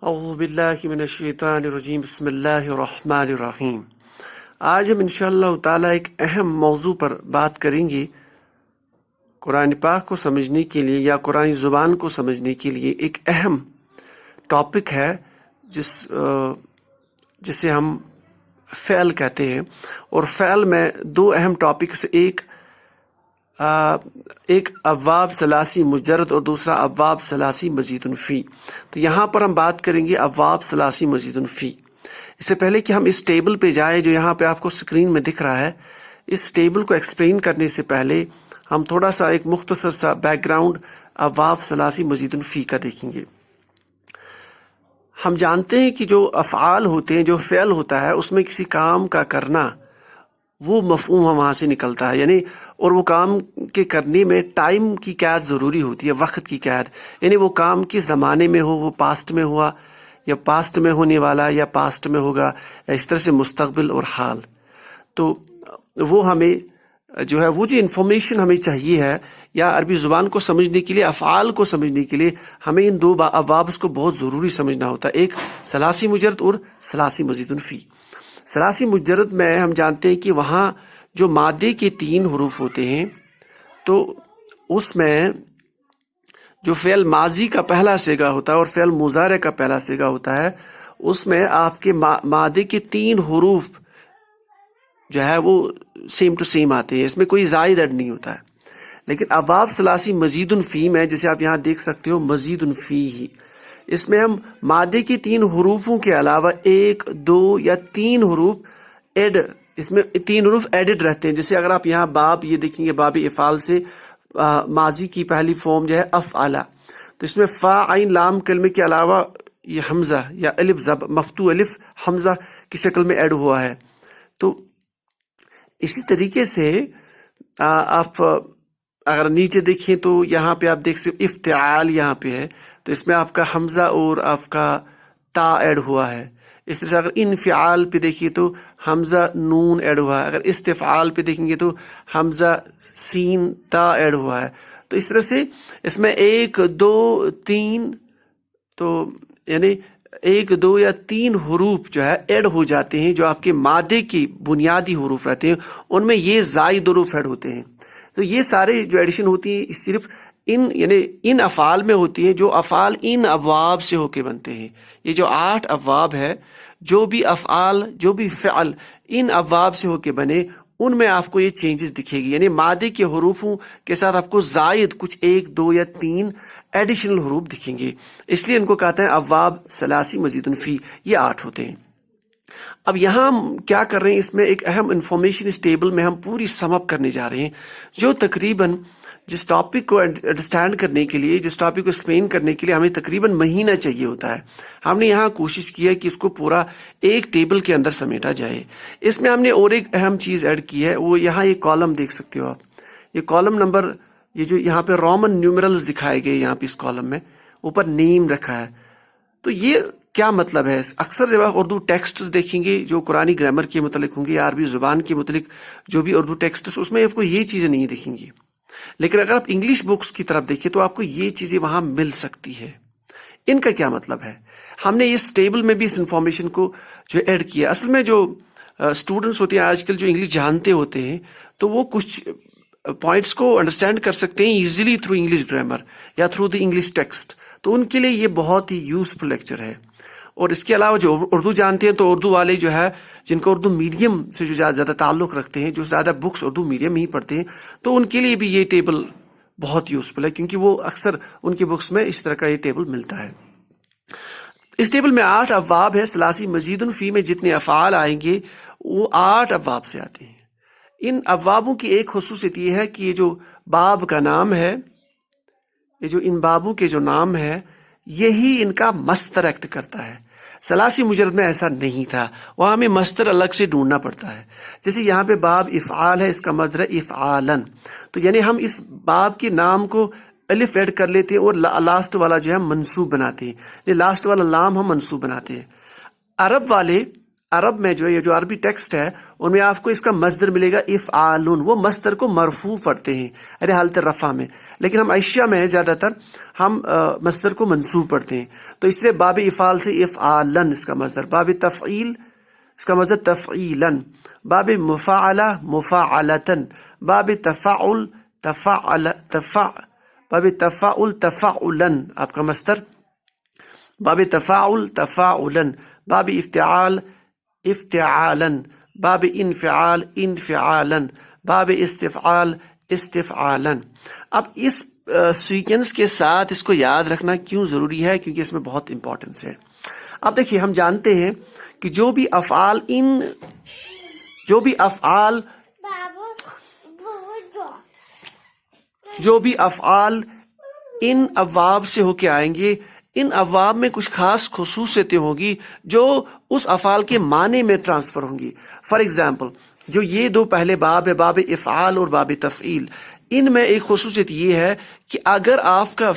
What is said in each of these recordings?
اعوذ باللہ من الشیطان الرجیم بسم اللہ الرحمن الرحیم۔ آج ہم انشاءاللہ تعالی ایک اہم موضوع پر بات کریں گے۔ قرآن پاک کو سمجھنے کے لیے یا قرآن زبان کو سمجھنے کے لیے ایک اہم ٹاپک ہے جسے ہم فعل کہتے ہیں، اور فعل میں دو اہم ٹاپکس، ایک ابواب ثلاثی مجرد اور دوسرا ابواب ثلاثی مزید فی۔ تو یہاں پر ہم بات کریں گے ابواب ثلاثی مزید فی۔ اس سے پہلے کہ ہم اس ٹیبل پہ جائیں جو یہاں پہ آپ کو سکرین میں دکھ رہا ہے، اس ٹیبل کو ایکسپلین کرنے سے پہلے ہم تھوڑا سا ایک مختصر سا بیک گراؤنڈ ابواب ثلاثی مزید فی کا دیکھیں گے۔ ہم جانتے ہیں کہ جو افعال ہوتے ہیں، جو فعل ہوتا ہے، اس میں کسی کام کا کرنا، وہ مفہوم وہاں سے نکلتا ہے، یعنی اور وہ کام کے کرنے میں ٹائم کی قید ضروری ہوتی ہے، وقت کی قید، یعنی وہ کام کے زمانے میں ہو، وہ پاسٹ میں ہوا یا پاسٹ میں ہونے والا یا پاسٹ میں ہوگا، اس طرح سے مستقبل اور حال۔ تو وہ ہمیں جو ہے وہ جو انفارمیشن ہمیں چاہیے ہے، یا عربی زبان کو سمجھنے کے لیے، افعال کو سمجھنے کے لیے ہمیں ان دو ابواب کو بہت ضروری سمجھنا ہوتا ہے، ایک ثلاثی مجرد اور ثلاثی مزید فی۔ ثلاثی مجرد میں ہم جانتے ہیں کہ وہاں جو مادے کے 3 حروف ہوتے ہیں، تو اس میں جو فعل ماضی کا پہلا صیغہ ہوتا ہے اور فعل مضارع کا پہلا صیغہ ہوتا ہے، اس میں آپ کے مادے کے 3 حروف جو ہے وہ سیم ٹو سیم آتے ہیں، اس میں کوئی زائد ایڈ نہیں ہوتا ہے۔ لیکن ابواب ثلاثی مزید فی میں، جیسے آپ یہاں دیکھ سکتے ہو، مزید فی ہی، اس میں ہم مادے کے 3 حروفوں کے علاوہ 1، 2 یا 3 حروف ایڈ، اس میں 3 حروف ایڈڈ رہتے ہیں۔ جیسے اگر آپ یہاں باب یہ دیکھیں گے، باب افعال سے ماضی کی پہلی فارم جو ہے افعلا، تو اس میں فا عین لام کلمے کے علاوہ یہ حمزہ یا الف زب مفتوح الف حمزہ کی شکل میں ایڈ ہوا ہے۔ تو اسی طریقے سے آپ اگر نیچے دیکھیں تو یہاں پہ آپ دیکھ سکتے افتعال یہاں پہ ہے، تو اس میں آپ کا حمزہ اور آپ کا تا ایڈ ہوا ہے۔ اس طرح سے اگر انفعال پہ دیکھیے تو حمزہ نون ایڈ ہوا ہے، اگر استفعال پہ دیکھیں گے تو حمزہ سین تا ایڈ ہوا ہے۔ تو اس طرح سے اس میں 1، 2، 3، تو یعنی 1، 2 یا 3 حروف جو ہے ایڈ ہو جاتے ہیں، جو آپ کے مادے کی بنیادی حروف رہتے ہیں، ان میں یہ زائد حروف ایڈ ہوتے ہیں۔ تو یہ سارے جو ایڈیشن ہوتی ہے صرف ان افعال میں ہوتی ہے، جو افعال ان ابواب سے ہو کے بنتے ہیں۔ یہ جو 8 ابواب ہے، جو بھی افعال، جو بھی فعل ان ابواب سے ہو کے بنے، ان میں آپ کو یہ چینجز دکھے گی، یعنی مادے کے حروفوں کے ساتھ آپ کو زائد کچھ 1، 2 یا 3 ایڈیشنل حروف دکھیں گے، اس لیے ان کو کہتے ہیں ابواب ثلاثی مزید فی، یہ 8 ہوتے ہیں۔ اب یہاں ہم کیا کر رہے ہیں، اس میں ایک اہم انفارمیشن اس ٹیبل میں ہم پوری سم اپ کرنے جا رہے ہیں، جو تقریباً جس ٹاپک کو انڈرسٹینڈ کرنے کے لیے، جس ٹاپک کو ایکسپلین کرنے کے لیے ہمیں تقریباً مہینہ چاہیے ہوتا ہے۔ ہم نے یہاں کوشش کی ہے کہ اس کو پورا ایک ٹیبل کے اندر سمیٹا جائے۔ اس میں ہم نے اور ایک اہم چیز ایڈ کی ہے، وہ یہاں ایک کالم دیکھ سکتے ہو آپ، یہ کالم نمبر، یہ جو یہاں پہ رومن نیومرلز دکھائے گئے یہاں پہ اس کالم میں، اوپر نیم رکھا ہے۔ تو یہ کیا مطلب ہے؟ اکثر جب آپ اردو ٹیکسٹس دیکھیں گے جو قرآنی گرامر کے متعلق ہوں گے یا عربی زبان کے متعلق جو بھی اردو ٹیکسٹس، اس میں آپ کو یہ چیزیں نہیں دکھیں گی، لیکن اگر آپ انگلش بکس کی طرف دیکھیں تو آپ کو یہ چیزیں وہاں مل سکتی ہے۔ ان کا کیا مطلب ہے؟ ہم نے اس ٹیبل میں بھی اس انفارمیشن کو جو ایڈ کیا۔ اصل میں جو اسٹوڈنٹس ہوتے ہیں آج کل، جو انگلش جانتے ہوتے ہیں، تو وہ کچھ پوائنٹس کو انڈرسٹینڈ کر سکتے ہیں ایزیلی تھرو انگلش گرامر یا تھرو دی انگلش ٹیکسٹ، تو ان کے لیے یہ بہت ہی یوزفل لیکچر ہے۔ اور اس کے علاوہ جو اردو جانتے ہیں، تو اردو والے جو ہے، جن کو اردو میڈیم سے جو زیادہ تعلق رکھتے ہیں، جو زیادہ بکس اردو میڈیم ہی پڑھتے ہیں، تو ان کے لیے بھی یہ ٹیبل بہت یوزفل ہے، کیونکہ وہ اکثر ان کی بکس میں اس طرح کا یہ ٹیبل ملتا ہے۔ اس ٹیبل میں 8 ابواب ہے، ثلاثی مزید فی میں جتنے افعال آئیں گے وہ 8 ابواب سے آتے ہیں۔ ان ابوابوں کی ایک خصوصیت یہ ہے کہ یہ جو باب کا نام ہے، یہ جو ان بابوں کے جو نام ہے، یہی ان کا مصدر ایکٹ کرتا ہے۔ ثلاثی مجرد میں ایسا نہیں تھا، وہاں ہمیں مصدر الگ سے ڈھونڈنا پڑتا ہے۔ جیسے یہاں پہ باب افعال ہے، اس کا مصدر ہے افعالن، تو یعنی ہم اس باب کے نام کو الف ایڈ کر لیتے ہیں اور لاسٹ والا جو ہے منصوب بناتے ہیں، یہ لاسٹ والا لام ہم منصوب بناتے ہیں۔ عرب میں جو ہے یہ جو عربی ٹیکسٹ ہے ان میں آپ کو اس کا مصدر ملے گا افعالن، وہ مصدر کو مرفوع پڑھتے ہیں یعنی حالت رفع میں، لیکن ہم عشیہ میں زیادہ تر ہم مصدر کو منصوب پڑھتے ہیں، تو اس لیے باب افعال سے افعالن اس کا مصدر، باب تفعیل اس کا مصدر تفعیلن، باب مفاعلہ مفاعلتن، باب تفاعل باب تفاعل تفاعلن آپ کا مصدر، باب تفاعل تفاعلن، باب افتعال افتعالن، باب انفعال انفعالن، باب استفعال استفعالن۔ اب اس سیکوینس کے ساتھ اس کو یاد رکھنا کیوں ضروری ہے؟ کیونکہ اس میں بہت امپورٹنس ہے۔ اب دیکھیے ہم جانتے ہیں کہ جو بھی افعال ان ابواب سے ہو کے آئیں گے، ان ابواب میں کچھ خاص خصوصیتیں ہوں گی جو اس افعال کے معنی میں ٹرانسفر ہوں گی۔ فار ایگزامپل جو یہ دو پہلے باب ہے، باب افعال اور باب تفعیل، ان میں ایک خصوصیت یہ ہے کہ اگر آپ کا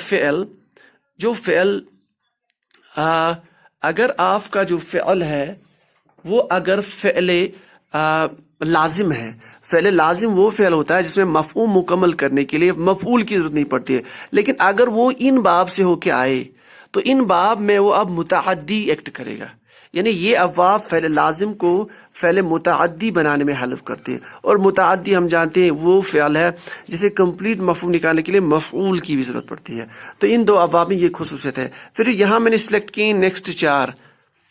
فعل ہے وہ اگر فعل لازم ہے، فعل لازم وہ فعل ہوتا ہے جس میں مفعول مکمل کرنے کے لیے مفعول کی ضرورت نہیں پڑتی ہے، لیکن اگر وہ ان باب سے ہو کے آئے تو ان باب میں وہ اب متعدی ایکٹ کرے گا، یعنی یہ ابواب فعل لازم کو فعل متعدی بنانے میں ہیلپ کرتے ہیں، اور متعدی ہم جانتے ہیں وہ فعل ہے جسے کمپلیٹ مفعول نکالنے کے لیے مفعول کی بھی ضرورت پڑتی ہے، تو ان دو ابواب میں یہ خصوصیت ہے۔ پھر یہاں میں نے سلیکٹ کی نیکسٹ 4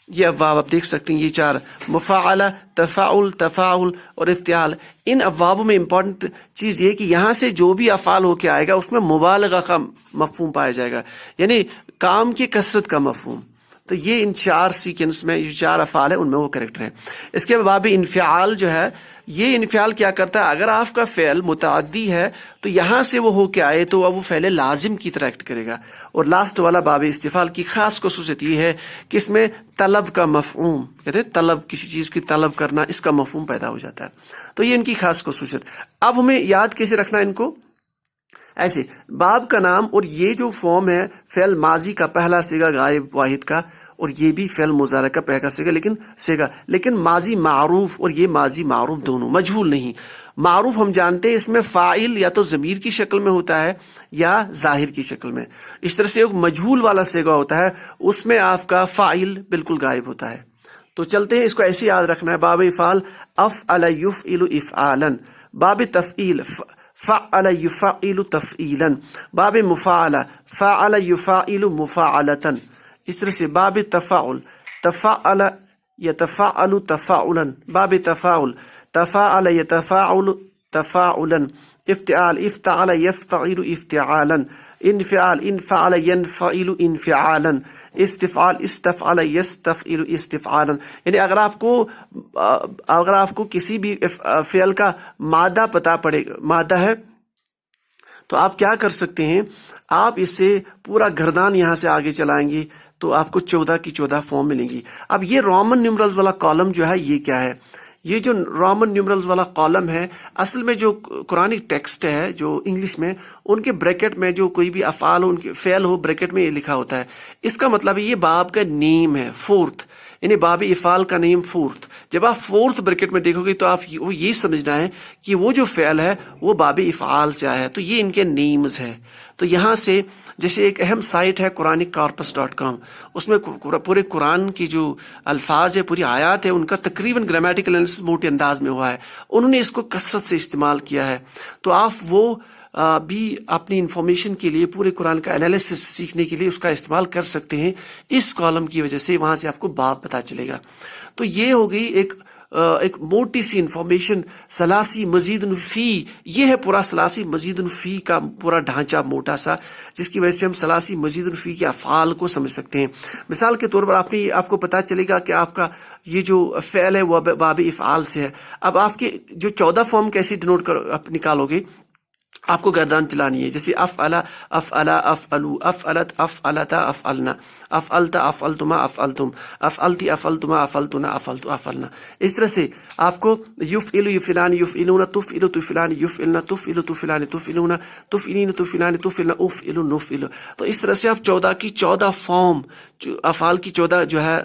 یہ ابواب آپ دیکھ سکتے ہیں، یہ 4 مفاعلہ تفاعل تفاعل اور افتعال۔ ان ابوابوں میں امپورٹنٹ چیز یہ کہ یہاں سے جو بھی افعال ہو کے آئے گا اس میں مبالغہ کا مفہوم پایا جائے گا، یعنی کام کی کثرت کا مفہوم، تو یہ ان 4 سیکوینس میں یہ 4 افعال ہیں ان میں وہ کریکٹر ہے۔ اس کے باب انفعال جو ہے، یہ انفعال کیا کرتا ہے؟ اگر آپ کا فعل متعدی ہے تو یہاں سے وہ ہو کے آئے تو وہ فعل لازم کی طرح ایکٹ کرے گا۔ اور لاسٹ والا باب استفعال کی خاص خصوصیت یہ ہے کہ اس میں طلب کا مفہوم، کہتے ہیں طلب، کسی چیز کی طلب کرنا، اس کا مفہوم پیدا ہو جاتا ہے، تو یہ ان کی خاص خصوصیت۔ اب ہمیں یاد کیسے رکھنا ان کو؟ ایسے باب کا نام اور یہ جو فارم ہے فعل ماضی کا پہلا صیغہ غائب واحد کا، اور یہ بھی فعل مضارع کا پہلا صیغہ، لیکن ماضی معروف اور یہ ماضی معروف دونوں، مجہول نہیں۔ معروف ہم جانتے ہیں اس میں فاعل یا تو ضمیر کی شکل میں ہوتا ہے یا ظاہر کی شکل میں، اس طرح سے ایک مجہول والا صیغہ ہوتا ہے اس میں آپ کا فاعل بالکل غائب ہوتا ہے۔ تو چلتے ہیں، اس کو ایسے یاد رکھنا ہے۔ باب افعال افعل یفعل افعالا، باب تفعیل فعل یفعل تفعیلا، باب مفاعلہ فعل یفعل مفاعلتا، اس طرح سے باب تفاعل تفعل یتفعل تفاعلا، باب تفاعل تفاعل یتفاعل تفاعلا، افتعال افتعل یفتعل افتعالا، انفعال انفعل ينفعل انفعالا، استفعال استفعل يستفعل استفعالا۔ یعنی اگر آپ کو کسی بھی فعل کا مادہ پتا پڑے، مادہ ہے، تو آپ کیا کر سکتے ہیں، آپ اس سے پورا گردان یہاں سے آگے چلائیں گے تو آپ کو 14 کی 14 فارم ملیں گی۔ اب یہ رومن نیومرلز والا کالم جو ہے یہ کیا ہے؟ یہ جو رومن نیومرلز والا کالم ہے اصل میں جو قرآنی ٹیکسٹ ہے جو انگلش میں، ان کے بریکٹ میں جو کوئی بھی افعال ہو، ان کے فعل ہو، بریکٹ میں یہ لکھا ہوتا ہے، اس کا مطلب ہے یہ باب کا نیم ہے، 4th، یعنی باب افعال کا نیم 4th۔ جب آپ 4th بریکٹ میں دیکھو گے تو آپ یہ سمجھنا ہے کہ وہ جو فعل ہے وہ باب افعال سے آیا ہے، تو یہ ان کے نیمز ہے۔ تو یہاں سے جیسے ایک اہم سائٹ ہے قرآنکارپس.com، اس میں پورے قرآن کی جو الفاظ ہے، پوری آیات ہے، ان کا تقریباً گرامیٹیکل انالیسس موٹے انداز میں ہوا ہے، انہوں نے اس کو کثرت سے استعمال کیا ہے، تو آپ وہ بھی اپنی انفارمیشن کے لیے پورے قرآن کا انالیسس سیکھنے کے لیے اس کا استعمال کر سکتے ہیں، اس کالم کی وجہ سے وہاں سے آپ کو باب پتہ چلے گا۔ تو یہ ہو گئی ایک موٹی سی انفارمیشن، ثلاثی مزید فی، یہ ہے پورا ثلاثی مزید فی کا پورا ڈھانچہ موٹا سا، جس کی وجہ سے ہم ثلاثی مزید فی کے افعال کو سمجھ سکتے ہیں۔ مثال کے طور پر آپ کو پتا چلے گا کہ آپ کا یہ جو فعل ہے وہ باب افعال سے ہے۔ اب آپ کے جو 14 فارم کیسے ڈینوٹ نکالو گے، آپ کو گردان چلانی ہے، جیسے افعلا افعلا افعلو افعلت افعلتا افعلنا افعلتا افعلتما افعلتم افعلتی افعلتما افعلتنا افعلتو افعلنا، اس طرح سے آپ کو یفعل یفعلان یفعلون تفعل تفعلان یفعلنا تفعل تفعلان تفعلون تفعلین تفعلان تفعلنا افعل نفعل، تو اس طرح سے آپ 14 کی 14 فارم افعال کی 14 جو ہے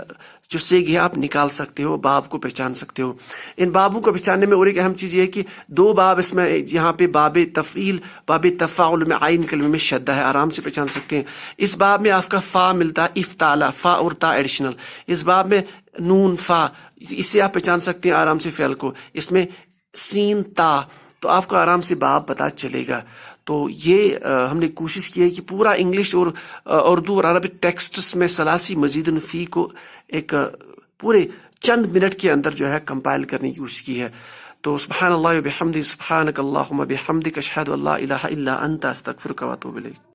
جو سیگ ہے آپ نکال سکتے ہو، باب کو پہچان سکتے ہو۔ ان بابوں کو پہچاننے میں اور ایک اہم چیز یہ ہے کہ دو باب اس میں، یہاں پہ باب تفعیل، باب تفاعل میں عین کلمے میں شدہ ہے، آرام سے پہچان سکتے ہیں۔ اس باب میں آپ کا فا ملتا ہے، افتعلا، فا اور تا ایڈیشنل۔ اس باب میں نون فا، اسے آپ پہچان سکتے ہیں آرام سے فعل کو۔ اس میں سین تا، تو آپ کو آرام سے باب پتا چلے گا۔ تو یہ ہم نے کوشش کی ہے کہ پورا انگلش اور اردو اور عربک ٹیکسٹس میں ثلاثی مزید فی کو ایک پورے چند منٹ کے اندر جو ہے کمپائل کرنے کی کوشش کی ہے۔ تو سبحان اللہ و بحمدہ، سبحانک اللہم بحمدک، اشہد ان لا الہ الا انت، استغفرک و اتوب الیک۔